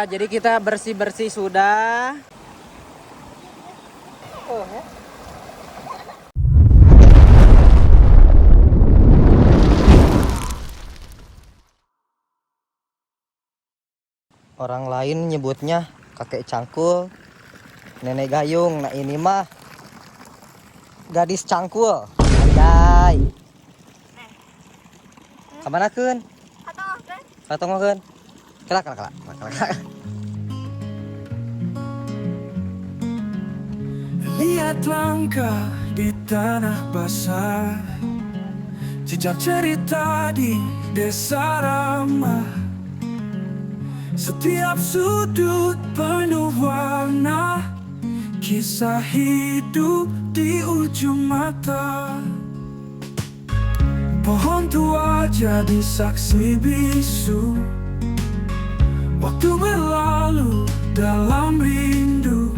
Jadi kita bersih-bersih sudah. Orang lain nyebutnya kakek cangkul, nenek gayung. Nah ini mah gadis cangkul. Anjay. Kamana keun? Katongokeun. Kelak. Lihat langkah di tanah basah, jejak cerita di desa ramah. Setiap sudut penuh warna, kisah hidup di ujung mata. Pohon tua jadi saksi bisu, waktu berlalu dalam rindu.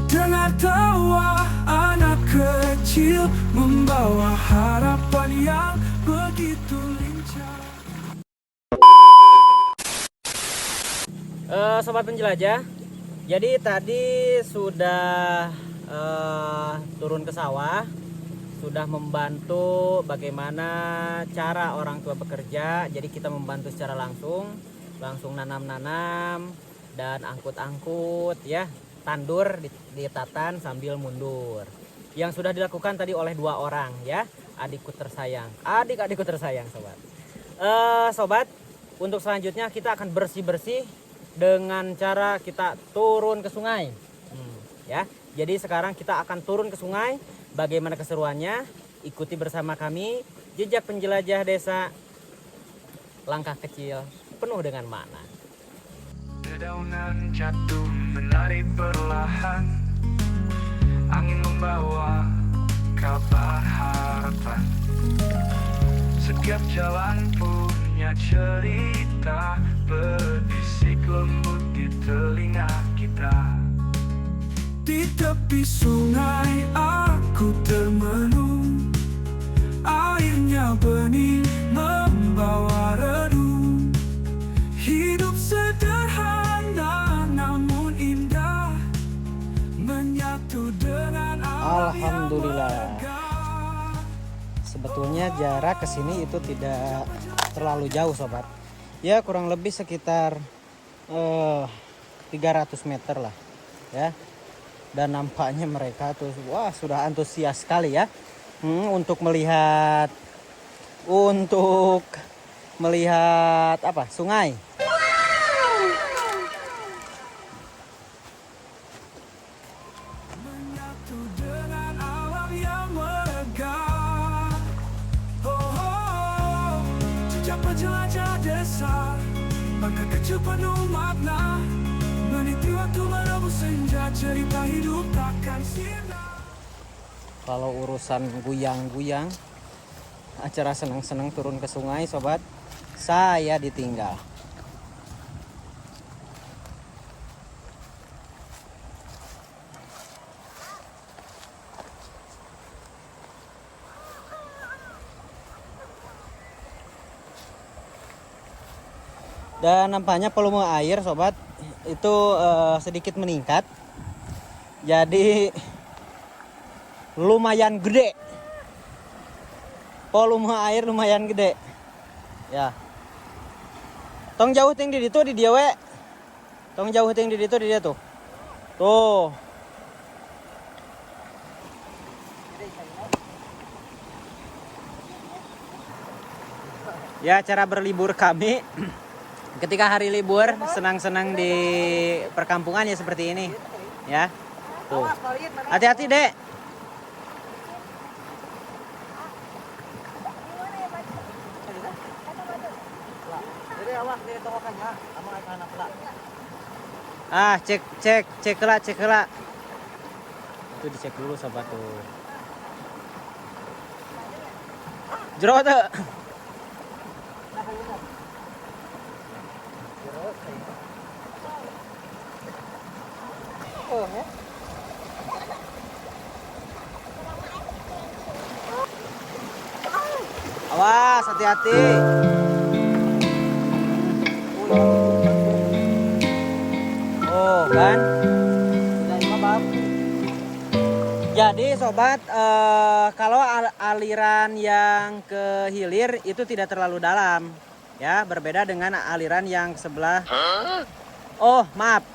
Dengar tawa anak kecil membawa harapan yang begitu lincah. Sobat penjelajah, jadi tadi sudah turun ke sawah, sudah membantu bagaimana cara orang tua bekerja. Jadi kita membantu secara langsung nanam-nanam dan angkut-angkut ya, tandur ditatan sambil mundur. Yang sudah dilakukan tadi oleh 2 orang ya, adik-adikku tersayang sobat. Sobat, untuk selanjutnya kita akan bersih-bersih dengan cara kita turun ke sungai. Ya, jadi sekarang kita akan turun ke sungai. Bagaimana keseruannya? Ikuti bersama kami jejak penjelajah desa. Langkah kecil penuh dengan makna. Dedaunan jatuh menari perlahan, angin membawa kabar harapan. Setiap jalan punya cerita, berbisik lembut di telinga kita. Di tepi sungai aku termenung, airnya bening membawa redung. Hidup sederhana namun indah, menyatu dengan alam yang Alhamdulillah. megah. Sebetulnya jarak ke sini itu tidak terlalu jauh sobat. Ya kurang lebih sekitar 300 meter lah ya. Dan nampaknya mereka tuh wah sudah antusias sekali ya untuk melihat apa? Sungai. Menyatu dengan alam yang megah. Oh, jejak penjelajah desa, langkah kecil penuh makna. Meniti waktu merebus senja, cerita hidup takkan sirna. Kalau urusan guyang-guyang, acara senang-senang turun ke sungai sobat, saya ditinggal. Dan nampaknya volume air sobat itu sedikit meningkat. Jadi lumayan gede. Volume air lumayan gede. Ya. Tong jauh ting di ditu di dia we. Tong jauh ting di ditu di dia tuh. Tuh. Ya, cara berlibur kami ketika hari libur senang-senang di perkampungan ya seperti ini. Ya. Tuh. Hati-hati, Dek. Cek kela. Itu dicek dulu sobat tuh. Jero tuh. Awas, hati-hati. Jadi sobat, kalau aliran yang ke hilir itu tidak terlalu dalam, ya, berbeda dengan aliran yang sebelah. Oh, maaf.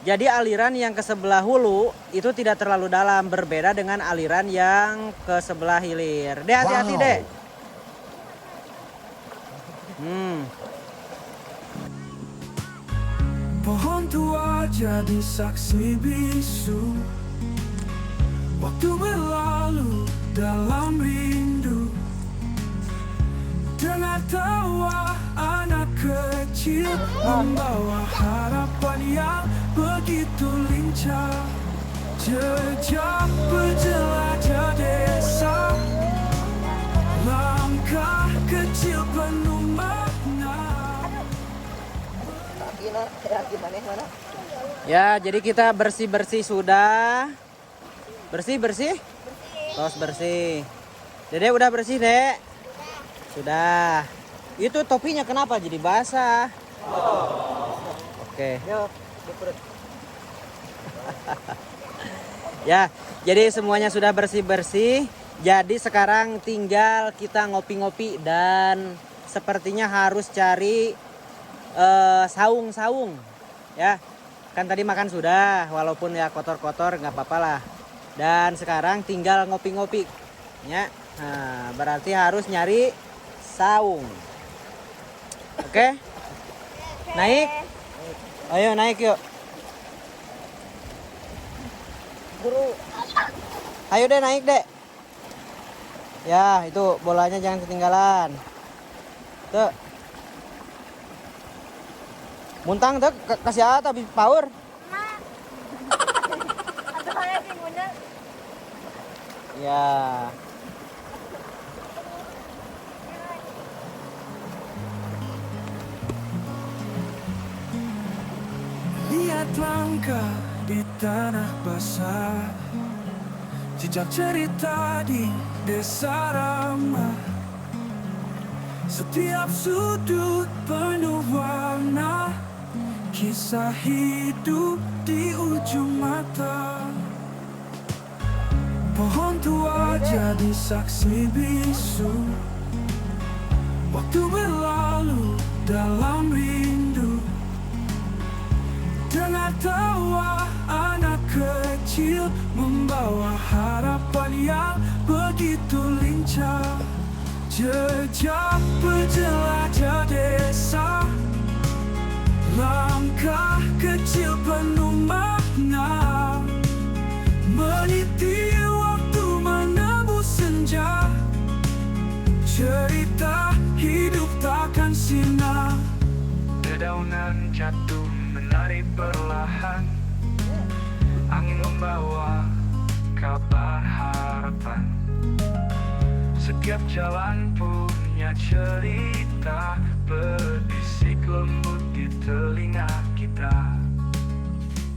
Jadi aliran yang ke sebelah hulu itu tidak terlalu dalam, berbeda dengan aliran yang ke sebelah hilir. Dek, hati-hati, Dek. Pohon tua jadi saksi bisu, waktu berlalu dalam rindu. Dengar tawa anak kecil membawa harapan yang begitu lincah. Jejak penjelajah desa, langkah kecil penuh makna. Ya, jadi kita bersih-bersih sudah. Bersih-bersih? Tos bersih. Dede udah bersih, Dek? Sudah. Itu topinya kenapa jadi basah? Oke. Ya, jadi semuanya sudah bersih-bersih. Jadi sekarang tinggal kita ngopi-ngopi dan sepertinya harus cari saung-saung. Ya, kan tadi makan sudah, walaupun ya kotor-kotor nggak apa-apa lah. Dan sekarang tinggal ngopi-ngopi. Ya, nah, berarti harus nyari saung. Oke? Naik? Ayo naik yuk. Ayo deh naik deh. Ya itu bolanya jangan ketinggalan. Tuh. Muntang tuh kasih apa tapi power. Ya. Lihat langkah di tanah basah, jejak cerita di desa ramah. Setiap sudut penuh warna, kisah hidup di ujung mata. Pohon tua jadi saksi bisu, waktu berlalu dalam rindu. Dengar tawa anak kecil membawa harapan yang begitu lincah. Jejak penjelajah desa, langkah kecil penuh makna. Meniti waktu menembus senja, cerita hidup takkan sirna. Dedaunan jatuh menari perlahan, angin membawa kabar harapan. Setiap jalan punya cerita, berbisik lembut di telinga kita.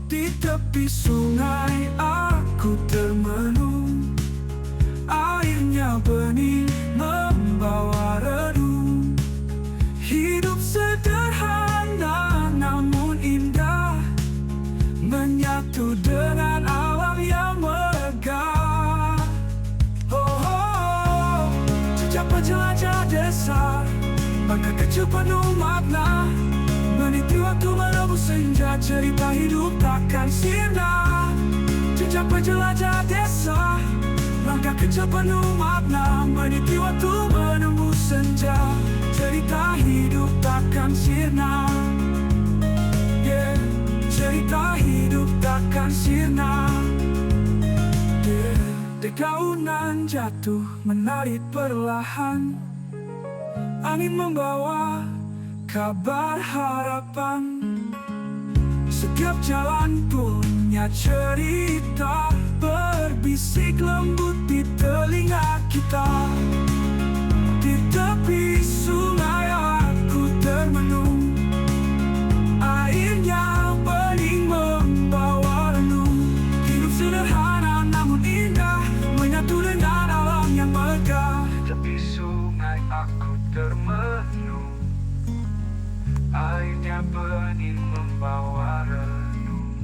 Di tepi sungai aku termenung, airnya bening membawa redung. Hidup sederhana namun indah, menyatu dengan alam yang megah. Jejak penjelajah desa, langkah kecil penuh makna. Meniti waktu merebus senja, cerita hidup takkan sirna. Jejak penjelajah desa, langkah kecil penuh makna. Meniti waktu menembus senja, cerita hidup takkan sirna. Yeah, cerita hidup takkan sirna. Yeah. Dedaunan jatuh menari perlahan, angin membawa kabar harapan. Setiap jalan punya cerita, berbisik lembut di telinga kita. Di tepi sungai aku termenung, airnya bening membawa renung. Hidup sederhana namun indah, menyatu dengan alam yang megah. Tepi sungai aku termenung, airnya bening membawa renung.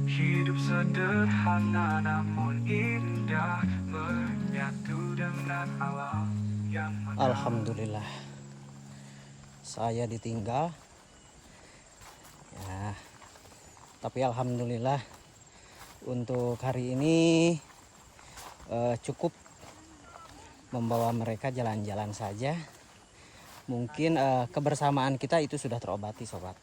Hidup sederhana namun indah, menyatu dengan alam yang megah. Alhamdulillah, saya ditinggal ya, tapi alhamdulillah untuk hari ini cukup membawa mereka jalan-jalan saja. Mungkin kebersamaan kita itu sudah terobati sobat.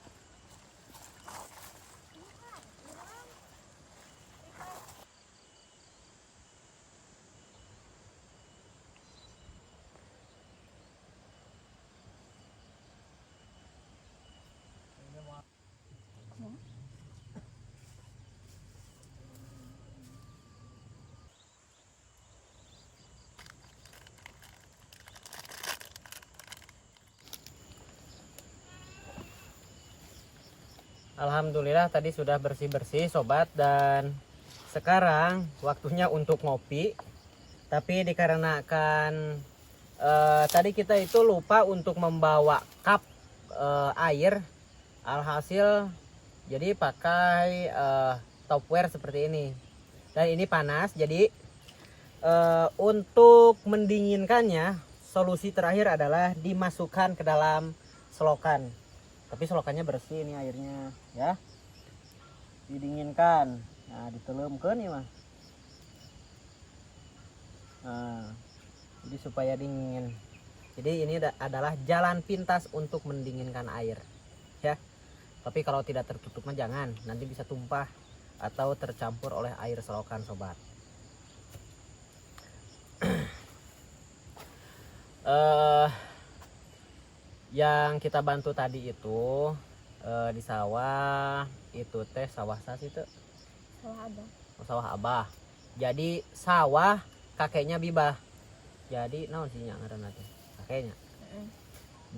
Alhamdulillah tadi sudah bersih-bersih sobat, dan sekarang waktunya untuk ngopi. Tapi dikarenakan tadi kita itu lupa untuk membawa cup air, alhasil jadi pakai tupperware seperti ini. Dan ini panas, jadi untuk mendinginkannya solusi terakhir adalah dimasukkan ke dalam selokan. Tapi selokannya bersih ini airnya ya, didinginkan. Nah ditelemkan nih mah. Nah, jadi supaya dingin. Jadi ini adalah jalan pintas untuk mendinginkan air ya. Tapi kalau tidak tertutup mah jangan, nanti bisa tumpah atau tercampur oleh air selokan sobat. Yang kita bantu tadi itu di sawah itu teh sawah sas itu Sawah Abah. sawah Abah. Jadi sawah kakeknya Bibah. Jadi naon sih nya ngaranna teh kakeknya.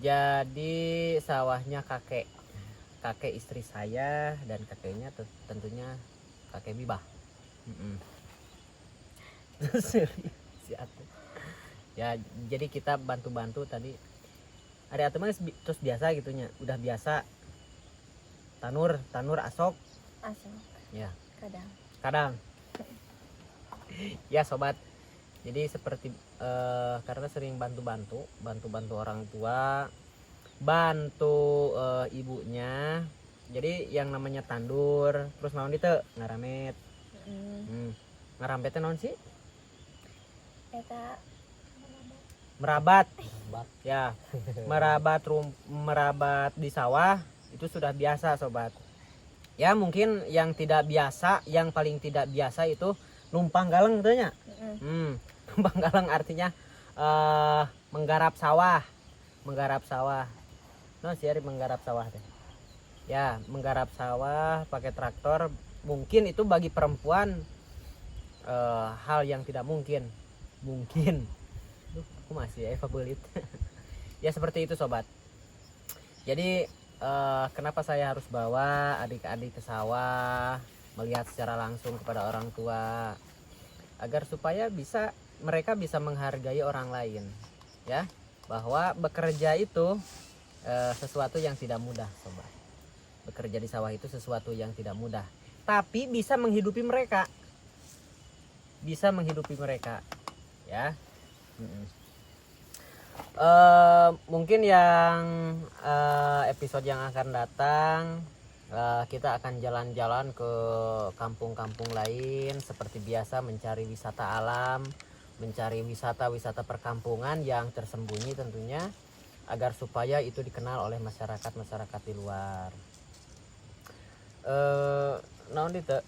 Jadi sawahnya kakek istri saya, dan kakeknya tentunya kakek Bibah. Ya jadi kita bantu-bantu tadi. Ada teman terus biasa gitunya, udah biasa tanur asok Asal. ya Kadang. Ya sobat, jadi seperti karena sering bantu orang tua, bantu ibunya. Jadi yang namanya tandur terus naon itu ngaramet. Ngaramet naon sih? Eta Merabat ya, merabat di sawah itu sudah biasa sobat ya. Mungkin yang tidak biasa, yang paling tidak biasa itu numpang galeng tentunya. Numpang galeng artinya menggarap sawah no sih menggarap sawah deh ya, menggarap sawah pakai traktor. Mungkin itu bagi perempuan hal yang tidak mungkin. Aku masih Eva belit. Ya seperti itu sobat. Jadi kenapa saya harus bawa adik-adik ke sawah, melihat secara langsung kepada orang tua, agar supaya mereka bisa menghargai orang lain ya, bahwa bekerja itu sesuatu yang tidak mudah sobat. Bekerja di sawah itu sesuatu yang tidak mudah, tapi bisa menghidupi mereka ya. Mungkin yang episode yang akan datang kita akan jalan-jalan ke kampung-kampung lain seperti biasa, mencari wisata alam, mencari wisata perkampungan yang tersembunyi tentunya, agar supaya itu dikenal oleh masyarakat di luar. Naon itu?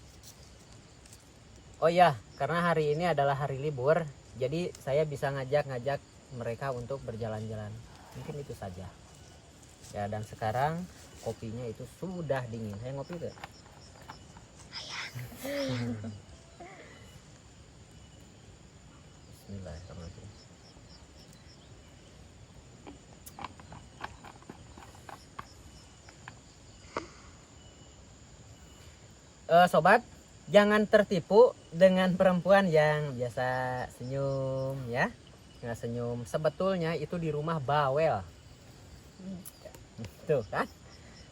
Oh ya, karena hari ini adalah hari libur, jadi saya bisa ngajak mereka untuk berjalan-jalan. Mungkin itu saja ya. Dan sekarang kopinya itu sudah dingin. Saya ngopi tuh. Bismillahirrahmanirrahim. Sobat, jangan tertipu dengan perempuan yang biasa senyum ya. Nggak senyum, sebetulnya itu di rumah bawel. Tuh kan,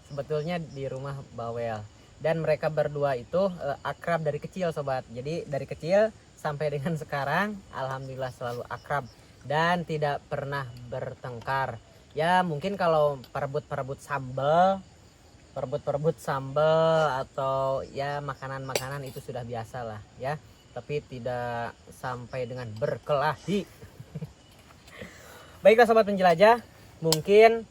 sebetulnya di rumah bawel. Dan mereka berdua itu akrab dari kecil sobat. Jadi dari kecil sampai dengan sekarang alhamdulillah selalu akrab dan tidak pernah bertengkar. Ya mungkin kalau perebut-perebut sambal atau ya makanan-makanan itu sudah biasa lah ya. Tapi tidak sampai dengan berkelahi. Baiklah sobat penjelajah, mungkin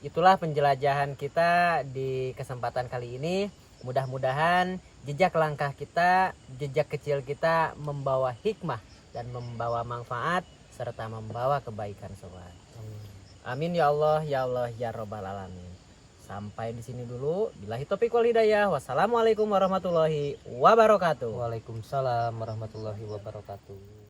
itulah penjelajahan kita di kesempatan kali ini. Mudah-mudahan jejak langkah kita, jejak kecil kita membawa hikmah dan membawa manfaat serta membawa kebaikan sobat. Amin ya Allah ya Rabbal alamin. Sampai di sini dulu. Billahi taufiq wal hidayah. Wassalamualaikum warahmatullahi wabarakatuh. Waalaikumsalam warahmatullahi wabarakatuh.